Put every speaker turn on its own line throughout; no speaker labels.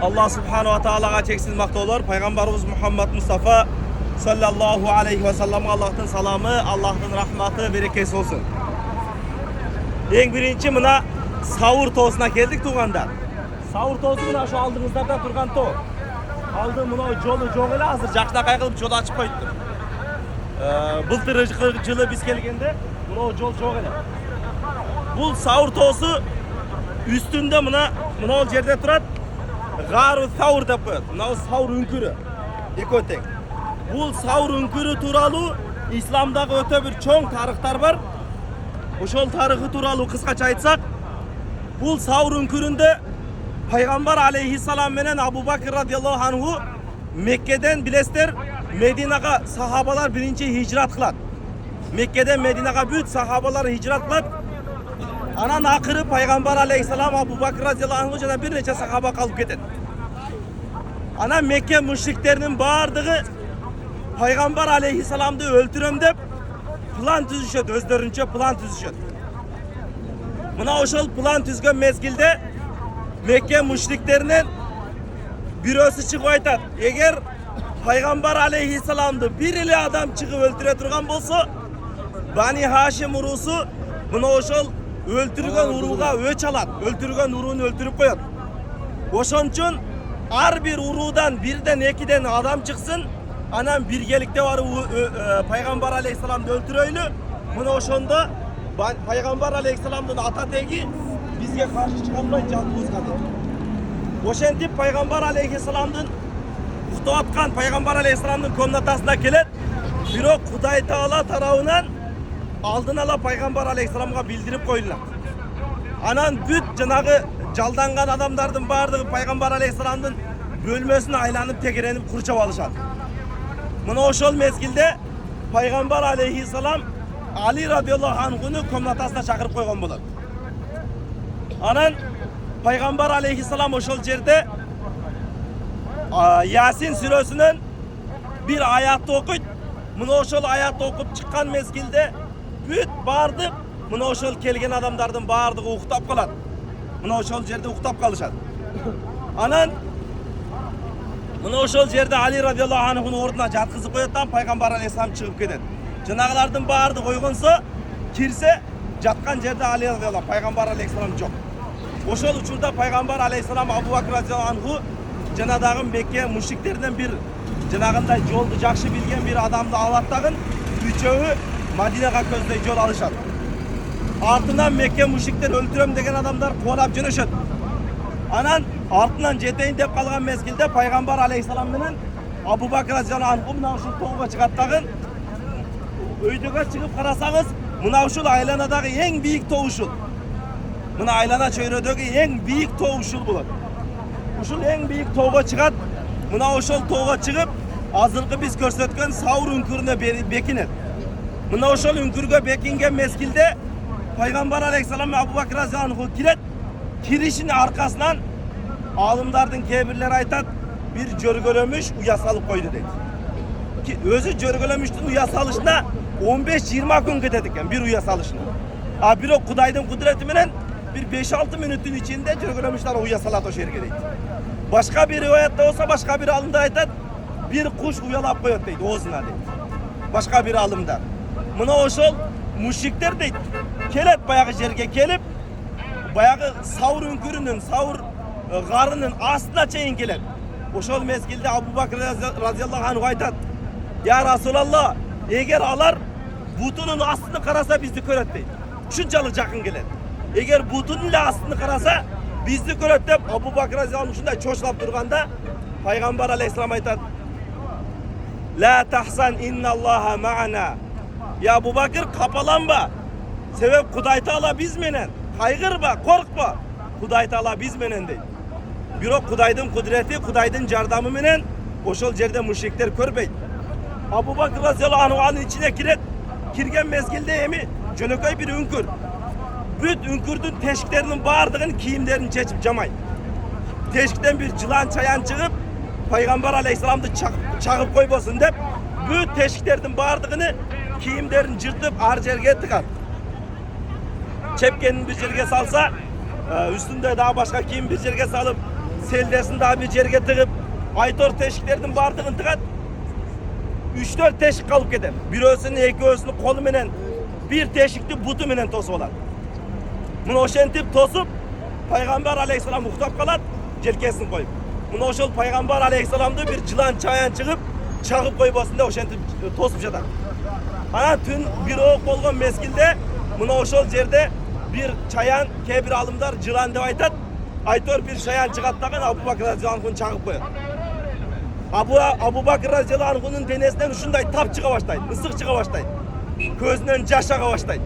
Allah subhanahu wa ta'alaga çeksiz maqtovlar. Peygamberimiz Muhammed Mustafa sallallahu aleyhi ve sellem Allah'ın salamı, Allah'ın rahmatı, berekesi olsun. En birinci mına sahur toğusuna geldik tuğanda. Sahur toğusu mına şu aldığınızlardan turgan toğu. Aldığım mına jolu ile hazır. Жақшына kayqılıp jolu açıp koydu. Былтыр жылы biz kelgende mına jol жоқ ele. Bu sahur toğusu üstünde mına o yerde turat. Garu sahur dep koyat. Mına sahur ünkürü. Ekotek. Bu sahur ünkürü turalı İslam'daki öte bir çoğun tarihtar var. Ошол тарихы тууралуу кыскача айтсак, бул саур үңкүрүндө Пайгамбар алейхиссалам менен Абу Бакр радиаллаху анху Меккеден билесиздер, Мединага сахабалар биринчи хижрат кылат. Меккеден Мединага бүт сахабалар хижрат кылат. Анан акыры Пайгамбар алейхиссалам Абу Бакр радиаллаху анху жана бир нече сахаба калып кетет. Анан Мекке мушриктеринин баардыгы Пайгамбар алейхиссаламды өлтүрөм деп plan tüzüşöt, özlörünçe plan tüzüşöt. Mına oşol plan tüzgön mezgilde Mekke müşriklerinin birösü çıkıp aytat. Eğer Peygamber aleyhisselamdı bir ile adam çıkıp öldüre durgan bolsa, Bani Haşim urusu mına oşol öldürgen uruğa öç alat. Öldürgen uruğunu öldürüp koyat. Oşonçun ar bir uruğdan birden ekiden adam çıksın. Anam birgelikte var Peygamber aleyhisselam'da öldüröylü. Bunu oşonda Peygamber aleyhisselam'ın atategi bizge karşı çıkanmay canımız kadar. Oşentip Peygamber aleyhisselam'ın uxtawatkan Peygamber aleyhisselam'ın komnatasına kelet. Biro Kuday Taala tarafından aldın ala Peygamber aleyhisselam'a bildirip koydular. Anan büt janagı jaldangan adamlardan bardığı Peygamber aleyhisselam'ın bölmesine aylanıp tekerenip kurçap alışat. Mına oşol mezgilde Peygamber aleyhisselam Ali radıyallahu anh'unu komnatasına çakırıp koygan bolar. Anan Peygamber aleyhisselam oşol yerde Yasin sürösünün bir ayatı okuyt. Mına oşol ayatı okup çıkan mezgilde büt bardık. Mına oşol kelgen adamlardan bardığı uktap kalat. Mına oşol yerde uktap kalışat. Anan Mına oşol yerde Ali radıyallahu anh'ın orduna jatkızıp koyattan Peygamber aleyhisselam çıkıp kedet. Janagılardan bardı koygunsa kirse jatkan yerde Ali radıyallahu anh, Peygamber aleyhisselam yok. Oşol uçurda Peygamber aleyhisselam Abu Bakr radıyallahu anh'u janadagı Mekke müşriklerinden bir janagınday yoldu jakşı bilgen bir adamdı alattagın üçöğü Madine'ga közдөй yol alışat. Артынан Mekke müşrikler öldüröm degen adamlar kovalap jönöşöt. Anan артынан жетейин деп калган мезгилде Пайгамбар алейхисалам менен Абу Бакр радиаллаху анху мына ушул тоого чыгаттагын өйдөгө чыгып карасаңыз мына ушул айланадагы эң бийик тоо ушул. Мына айлана чөйрөдөгү эң бийик тоо ушул болот. Ушул эң бийик тоого чыгат. Мына ошол тоого чыгып азыркы биз көрсөткөн саур үңкүрүнө бекинет. Мына ошол үңкүргө бекинген мезгилде Пайгамбар алейхисалам Абу Бакр радиаллаху анху кирет. Kirişin arkasından alımlardan kebirler aytat bir jörgölömüş uya salıp koydu dedi. Ki özü jörgölömüştün uya salışına 15-20 gün gidedik bir uya salışına. Bir o Kuday'ın kudreti menen bir 5-6 minutun içinde jörgölömüşler uya salat o şerge dedi. Başka bir rivayatta olsa başka bir alımda aytat bir kuş uyalap koyat dedi oğuzuna dedi. Başka bir alımda. Mına oşol müşrikler dedi. Kelet bayağı жерге kelip bayağı sahur ünkürünün, sahur garının aslına çeyin gelir. Oşol mezgilde Abu Bakr radıyallahu anhu aytat. Ya Resulallah, eğer alar butunun aslını karasa bizi köret deydi. Şuncalık jakın gelir. Eğer butunun ile aslını karasa bizi köret deyip Abu Bakr radıyallahu anhu şunday çoşlap durganda Peygamber aleyhisselam aytat. La tahsan innallaha ma'ana. Ya Abu Bakr kapalanma. Sebep Kuday Taala biz menen. Kaygırma, korkma. Kuday Taala biz menen deydi. Biro Kuday'ın kudreti, Kuday'ın jardamı menen oşol yerde müşrikler körpeydi. Abu Bakr radıyallahu anhu'nun içine kirgen mezgilde emi jönököy bir ünkür. Büt ünkürdün teşklerinin bardığın kiyimlerini çeçip camay. Teşkten bir cılan çayan çıkıp Peygamber aleyhisselam'da çakıp koymasın deyip büt teşklerinin bardığını kiyimlerini cırtıp ar yerge tıkar. Çepkenin bir yerge salsa üstünde daha başka kiyim bir yerge salıp seldesini daha bir yerge tıkıp aytor teşiklerden bardığın tıkat 3-4 teşik kalıp gider. Bir ölsünü, iki ölsünü kolu menen bir teşikli butu menen tosup olar. Bunu oşentip tosup Peygamber aleyhisselam uhtap kalat jelkesini koyup. Bunu oşol Peygamber aleyhisselamda bir cılan çayan çıkıp çağıp koyup aslında oşentip tosup jatar. Ana tün bir oğuk bolgon meskilde bunu oşol yerde bir çayan kebir alımlar cılan dep aytat. Aytor bir çayan çıkarttağın Abu Bakr radıyallahu anh'ını çağıp koyar. Abu Bakr radıyallahu anh'ının denesinden uşunday tap çıka başlaydı, ısık çıka başlaydı. Gözünden jaş ağa başlaydı.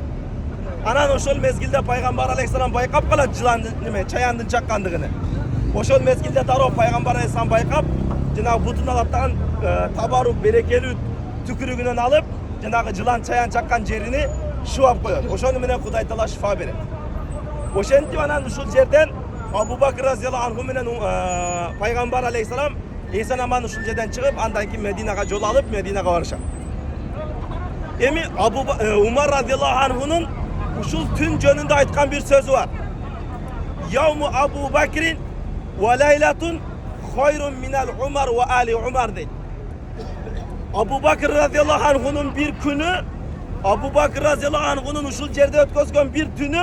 Anan oşol mezgilde Peygamber aleyhisselam bayqap kalat cılan nime çayandın çakkandığını. Oşol mezgilde taro Peygamber aleyhisselam bayqap jana butun alattan tabaruk berekeli tükürüğünden alıp jana cılan çayan çakkan jerini şuap koyar. Oşonu menen Huday Taala şifa berer. Oşentip anan uşul jerden Abu Bakr radıyallahu anhu menen Peygamber aleyhisselam İsa aman uşul jerden çıkıp andan ki Medine'ye yol alıp Medine'ye varışar. Emi Umar radıyallahu anhu'nun uşul tün jönünde aytkan bir sözü var. Yavmu Abu Bakrin ve leylatun hayrun minel Umar ve Ali Umar deydi. Abu Bakr radıyallahu anhu'nun bir günü Abu Bakr radıyallahu anhu'nun uşul jerde ötközgön bir tünü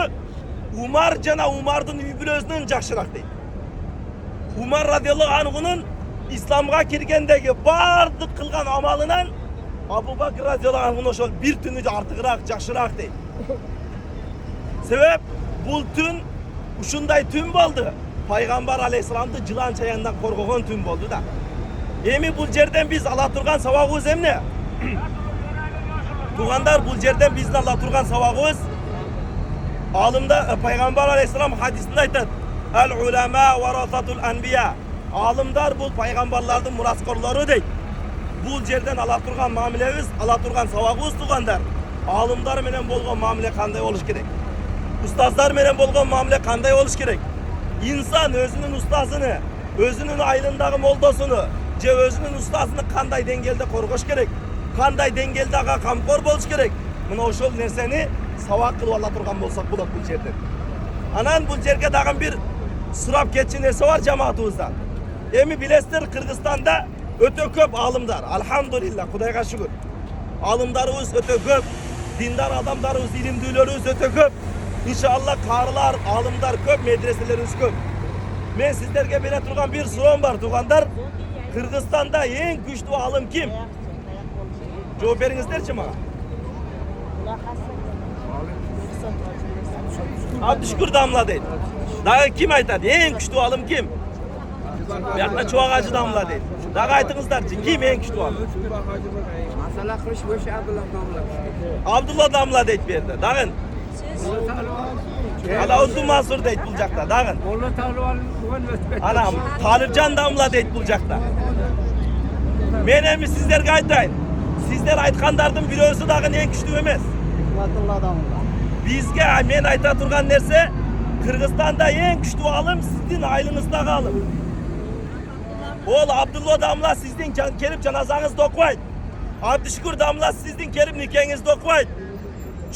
Umar jana Umar'dın übülözünün jakşırak deydi. Umar radıyallahu anhu'nun İslam'a kirgendegi bardık kılgan amalından Abu Bakr radıyallahu anhu'nun oşol bir tünü artıqırak, jakşırak deydi. Sebep bul tün uşunday tün boldu. Peygamber aleyhisselamdı cılan çayandan korgogon tün boldu da. Emi bul jerden biz ala turgan sabagыбыз emne? Tugandar bul jerden bizdin ala turgan sabagыбыз alımda Peygamber aleyhisselam hadisinde aytat. El ulema varasatul anbiya. Alımlar bul peygamberlerдің muraskorları deydi. Bul jerden ala turgan mamilemiz, ala turgan sabagыбыз tugandar. Alımlar menen bolgon mamile kanday oluş gerek? Ustazlar menen bolgon mamile kanday oluş gerek? İnsan özünün ustasını, özünün aylındagı moldosunu, je özünün ustasını kanday dengelde korgoş gerek? Kanday dengelde aga kamkor boluş gerek? Mına oşol nerseni sabak kılıp ala turgan bolsak bulat bul jerden. Anan bul jerge dagın bir surap ketçi nerse var cemaatımızdan. Emi bilesizler Kırgızistan'da öte köp alımlar. Alhamdulillah, Kudayga şükür. Alımlarımız öte köp. Dindar adamlarımız, ilimdülerimiz öte köp. İnşallah karılar, alımlar köp, medreselerimiz köp. Men sizlerge bere turgan bir sorum var tugandar. Kırgızistan'da en güçlü alım kim? Cevap berinizlerçi bana. Abdüşkür damla deydi. Daha kim aytadı? En güçlü alım kim? Yakla çoğak acı damla deydi. Daha aytыңыздарчы, kim en güçlü alım?
Masala kılıç boşu Abdullah damla.
Abdullah damla deydi bir yerde. Dağın. Alauddu Mansur deydi bulacakta. Dağın.
Allah Teala
Anam, Talipcan damla deydi bulacakta. Men emi sizlerge aytayın. Sizler aytkandardım bir özü dağın en güçlü emez.
Abdullah damla.
Bizge men ayta turgan nerse Kırgızistan'da en güçlü alım sizin aylınızdagı alım. Ol Abdullah damla sizin kelip canazanızda okuyaydı. Abdüşkür damla sizin kelip nikahınızda okuyaydı.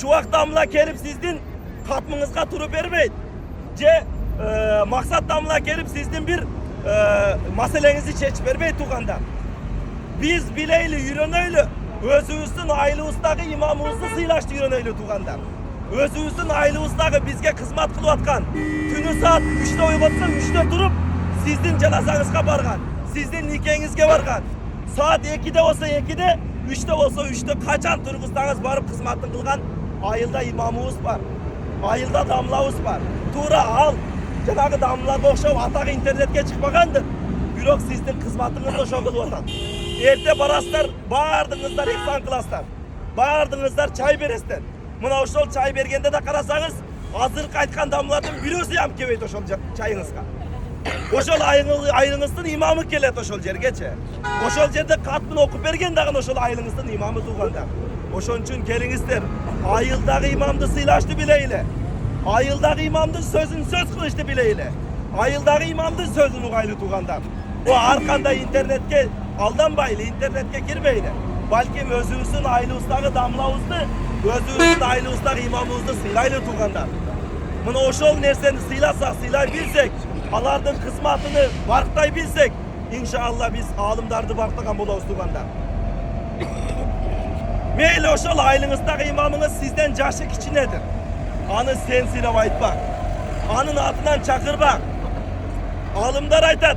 Çuvak damla kelip sizin katmınızga turup vermeydi. Maksat damla kelip sizin bir meselenizi çeşip vermeydi tuganda. Biz bileyli yürönöylü özümüzün aylığızdagı imamımızı sıylaştı yürönöylü tuganda. Özümüzün aylığızdagı bizge kızmat kılıp atkan. Tünü saat 3'te uygutsın 3'te durup sizin cenazanızga bargan. Sizin nikahınızga bargan. Saat 2'de olsa 2'de, 3'te olsa 3'te kaçan Türkistan'ız barıp kızmatını kılgan ayılda imamımız var. Ayılda damlavuz var. Tura al. Cenagı damlaga okşap atağı internetke çıkmagandır. Bürok sizin kızmatınızda şo kılıp atan. Erte baraslar, bardığınızlar ihsan kılaslar. Bardığınızlar çay beresler. Mına oşol çay bergende de karasanız hazır kaytkan damlardan birisi yam kebeyt oşol çayınızga. Oşol aylığınızdan imamı kelet oşol jergeçe. Oşol jerde katmını okup bergen dağın oşol aylığınızdan imamı tuğanda. Oşon üçün kelingizler. Ayıldagı imamdı sıylaştı bileyle. Ayıldagı imamdı sözün söz kılıçtı bileyle. Ayıldagı imamdı sözün uğaylı tuğandar. O arkanda internetke aldanbaylı, internetke girmeyle. Balkim özünüzün aylığızdagı damlavızdı, özünüzün aylığızdagı imamımızdı sıylaylı tuğandar. Mına oşol nerseni sıylasak, sıylay bilsek, alardın kısmatını barktay bilsek, inşallah biz alımdardı barktagan bolabız tugandar. Meyli oşol aylığınızdaki imamınız sizden jaşı kiçinedir. Anı sen silep aytbak. Anın atından çakırbak. Alımlar aytat.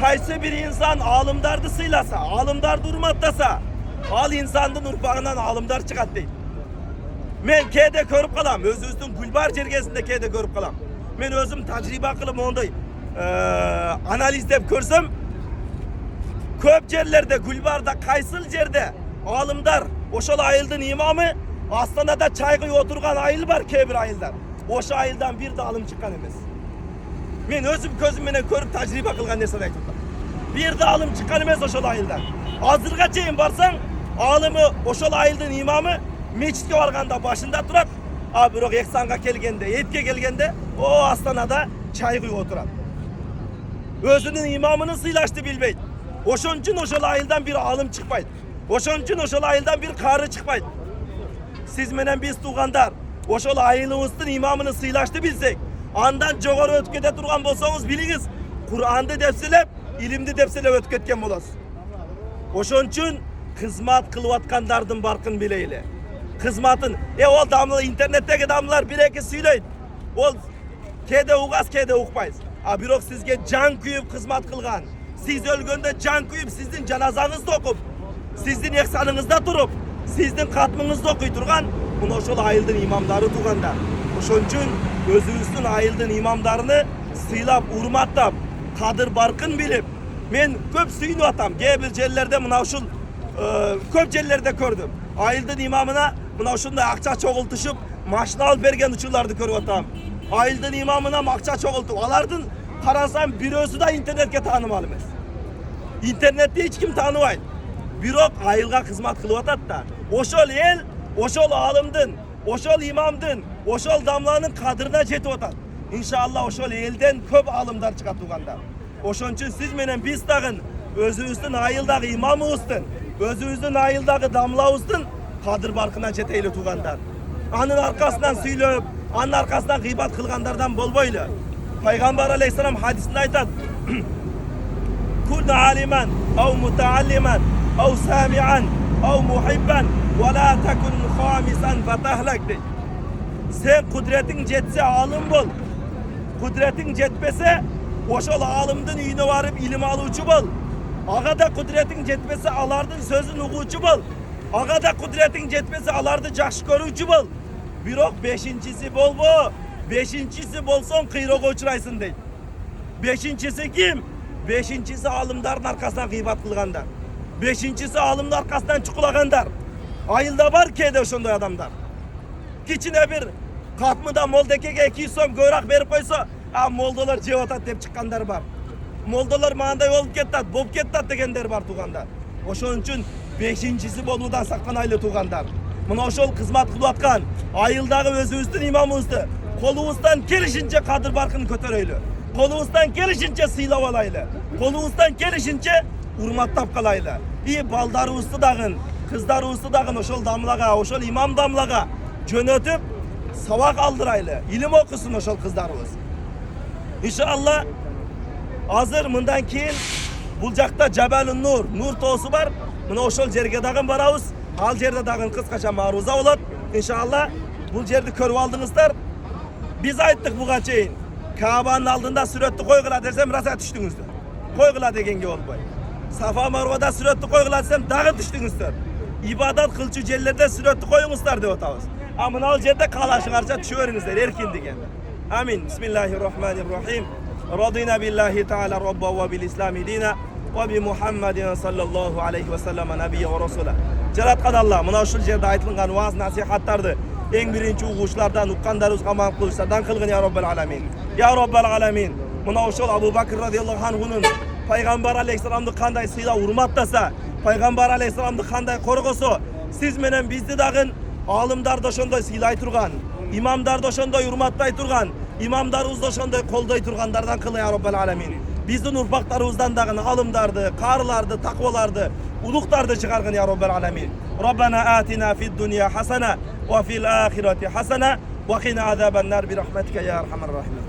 Kaysı bir insan alımdardı sıylasa, alımdardı urmatlasa, al insandın urpağından alımdar çıkat deydi. Men kede körüp kalam, özümüzün Gülbar jergesinde kede körüp kalam. Men özüm tajriba kılıp onday analizlep körsem, köp yerlerde, Gülbar'da, kaysıl yerde alımdar, oşol ayıldın imamı, Astana'da çaygı oturgan ayıl var kebir ayıldan. Oşo ayıldan bir de alım çıkan emez. Men özüm közümle körüp tajriba kılgan nersen aytып bir de alım çıkan emez oşol ayıldan. Azırga çeyin barsan, alımı oşol ayıldın imamı meçitke barganda başında turat. A birok eksanга kelgende, etke kelgende o Astana'da çaygı oturat. Özünün imamını sıylaştı bilbeydi. Oşon üçün oşol ayıldan bir alım çıkmaydı. Oşon üçün oşol ayıldan bir karı çıkmaydı. Siz menen biz tuğandar, oşol ayılımыздın imamını sıylaştı bilsek, andan jogorı ötkede turgan bolsoңuz biliniz, Kur'an'dı depsilep, ilimdi depsilep ötketken bolasiz. Oşon üçün kızmat kılıp atkandardın barkın bileyle. Kızmatın, o damlı internetteki damlar bir eki söyleydi. Ol kede uğaz kede uqpayız. A birok sizge can kuyup kızmat kılgan. Siz ölgönde can kuyup sizin canazanızda okup, sizin eksanınızda durup, sizin katmınızda okuy turgan, bunu oşol ayıldın imamları tuğanda. Oşon üçün özünüzün ayıldın imamlarını sıylap, urmatlap, kadır barkın bilip, men köp suyunu atam. Gebir jellerde mına uşul köp jellerde kördüm. Ayıldın imamına mına uşunday akça çoğultuşup, maşina alıp bergen uçurlardı körüp atam. Ayıldın imamına akça çoğultup, alardın karasam bir özü de internetke tanımalı emez. İnternette hiç kim tanımayın. Birok ayılga hizmet kılıp atat da. Oşol el, oşol alımdın, oşol imamdın, oşol damlanın kadırına jetip atat. İnşallah oşol elden köp alımlar çıkat tuganda. Oşon üçün siz menen biz dagın özünüzdün ayıldagı imamızdın, özünüzdün ayıldagı damlağızdın kadır barkına jeteyle tugandar. Anın arkasından süylöp, anın arkasından gıybat kılgandardan bolboylu. Peygamber aleyhisselam hadisinde aytat. Kun aliman, av mutaalliman, av sami'an, av muhibban, ve la tekun khamisan fatahlak dey. Sen kudretin jetse alım bol. Kudretin jetmese oşol alımdın üyüne varıp ilim alıcı bol. Ağa da kudretin jetmese alardın sözün uğucu bol. Ağa da kudretin jetmese alardı jakşı görücü bol. Birok beşincisi bol bu. Beşincisi bolson kıyroğa uçuraysın deydi. Beşincisi kim? Beşincisi alımların arkasından gıybat kılgandar. Beşincisi alımın arkasından çukulagandar. Ayılda var ki de şunday adamlar. Kiçine bir katmıda moldekege 200 so'm görak berip koysa, moldalar jep atat dep çıkkanlar var. Moldalar mağanday olup kettat, bop kettat degenler var tugandar. Oşon üçün beşincisi boludan saklanaylı tugandar. Mına oşol kızmat kılıp atkan, ayıldağı özümüzdün imamımızdı. Kolumuzdan gelişince kadır barkını kötöröylü. Kolumuzdan gelişince sıylap alaylı. Kolumuzdan gelişince urmatlap kalaylı. İyi baldarımızdı dağın, kızlarımızdı dağın oşol damlaga, oşol imam damlaga jönötüp savak aldıraylı. İlim okusun oşol kızlarımız. İnşallah hazır mından keyin bul jakta Jabal Nur, Nur toğusu var. Mına oşol jerge dağın barabız. Al jerde dağın kıskaça maruza bolat. İnşallah bul жерди көрүп алдыңыздар. Biz ayttık buga çeyin. Kaaba'nın aldığında süretli koygula desem rasa düştüңүздөр. Koygula degenge bolboy. Safa Marvada süretli koygula desem dagы düştüңүздөр. İbadat kılçı yerlerde süretli koyuңuzдар деп atабыз. Amın al jerde kalaşыңарча düşө бериңиздер erkin degende. Amin. Bismillahirrahmanirrahim. Radina billahi ta'ala rabba ve bil islami dina ve bi Muhammedin sallallahu aleyhi ve sellem nabiyye ve rasula. Jaratkan Allah mına uşul jerde aytılgan vaaz nasihattardy en birinci uğuşlardan, uqqandarыбызга amanyk kılışlardan kılgın ya Rabbel alamin. Ya Rabbel alamin. Mına uşul Abu Bakr radıyallahu anhu'nun Peygamber aleyhisselamды kanday sıyla urmatlasa, Peygamber aleyhisselamды kanday korgoso, siz menen bizdi dagın alımдар da ошондой сыйлай турган, имамдар да ошондой урматтай турган, имамдарыбыз да ошондой колдой тургандардан кыл ya Rabbel alamin. Биздин урпактарыбыздан дагы алымдарды, карыларды, такваларды, улуктарды чыгаргын ya Rabbel alamin. Rabbana atina fid dunya hasana ve fil ahireti hasana ve qina azaban nar bi rahmetike ya erhamer rahimin.